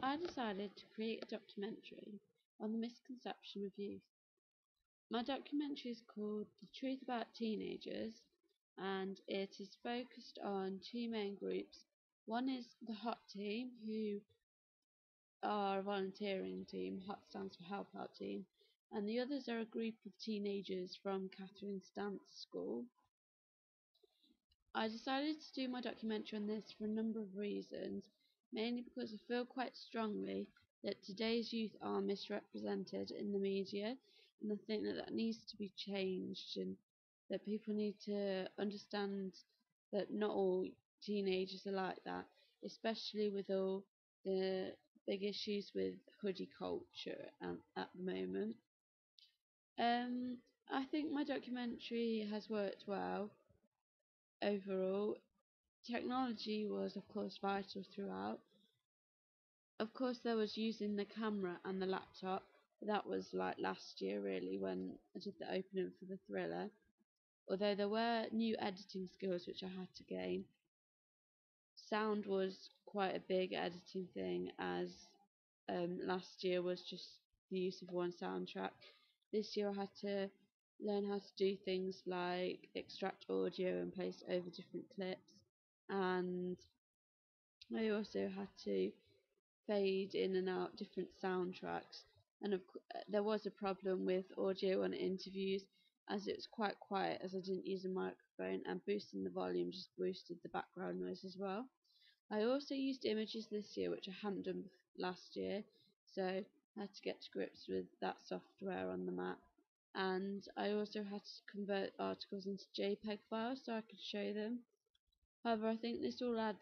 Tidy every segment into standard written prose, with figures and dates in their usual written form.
I decided to create a documentary on the misconception of youth. My documentary is called The Truth About Teenagers, and it is focused on two main groups. One is the HOT team, who are a volunteering team. HOT stands for Help Out Team, and the others are a group of teenagers from Catherine's dance school. I decided to do my documentary on this for a number of reasons, mainly because I feel quite strongly that today's youth are misrepresented in the media, and I think that needs to be changed, and that people need to understand that not all teenagers are like that, especially with all the big issues with hoodie culture at the moment. Um, I think my documentary has worked well overall. Technology was, of course, vital throughout. Of course, there was using the camera and the laptop. That was like last year, really, when I did the opening for the thriller. Although there were new editing skills which I had to gain. Sound was quite a big editing thing, as last year was just the use of one soundtrack. This year I had to learn how to do things like extract audio and place over different clips, and I also had to fade in and out different soundtracks. And there was a problem with audio on interviews, as it was quite quiet as I didn't use a microphone, and boosting the volume just boosted the background noise as well. I also used images this year which I hadn't done last year, so I had to get to grips with that software on the Mac. And I also had to convert articles into JPEG files so I could show them. However, I think this all adds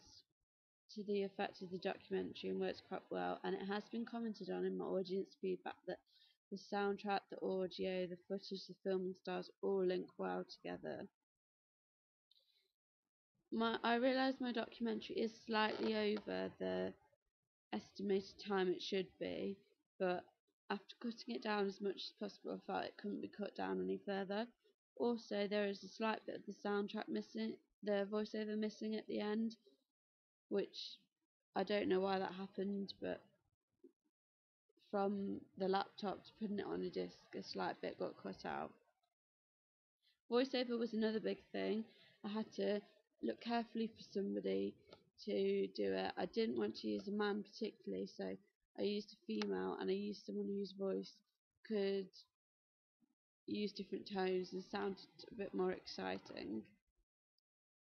to the effect of the documentary and works quite well, and it has been commented on in my audience feedback that the soundtrack, the audio, the footage, the filming styles all link well together. I realise my documentary is slightly over the estimated time it should be, but after cutting it down as much as possible, I felt it couldn't be cut down any further. Also, there is a slight bit of the soundtrack missing, the voiceover missing at the end, which I don't know why that happened, but from the laptop to putting it on a disc, a slight bit got cut out. Voiceover was another big thing. I had to look carefully for somebody to do it. I didn't want to use a man particularly, so I used a female, and I used someone whose voice could use different tones and sounded a bit more exciting.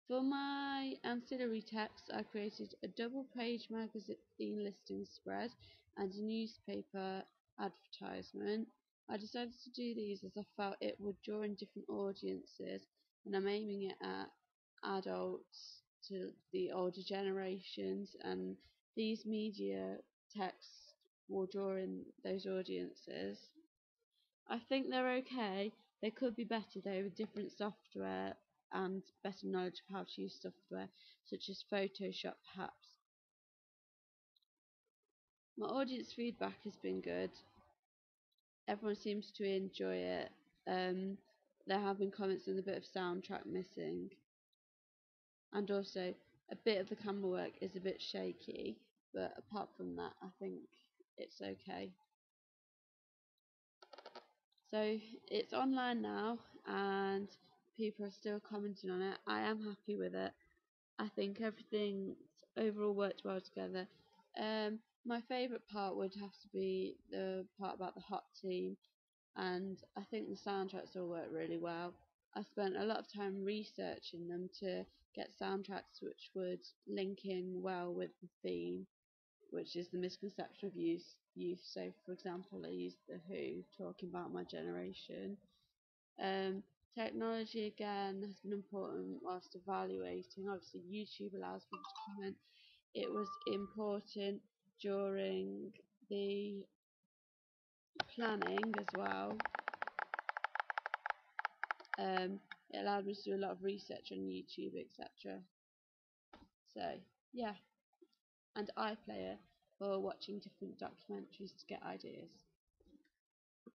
For my ancillary text, I created a double-page magazine listing spread and a newspaper advertisement. I decided to do these as I felt it would draw in different audiences, and I'm aiming it at adults to the older generations, and these media texts will draw in those audiences. I think they're okay. They could be better though, with different software and better knowledge of how to use software, such as Photoshop perhaps. My audience feedback has been good. Everyone seems to enjoy it. There have been comments on a bit of soundtrack missing, and also a bit of the camera work is a bit shaky, but apart from that, I think it's okay. So it's online now, and people are still commenting on it. I am happy with it. I think everything overall worked well together. My favourite part would have to be the part about the HOT team, and I think the soundtracks all work really well. I spent a lot of time researching them to get soundtracks which would link in well with the theme, which is the misconception of youth. So, for example, I used The Who, talking about my generation. Um, Technology again has been important whilst evaluating. Obviously, YouTube allows people to comment. It was important during the planning as well. It allowed me to do a lot of research on YouTube, etc. So, yeah, and iPlayer for watching different documentaries to get ideas.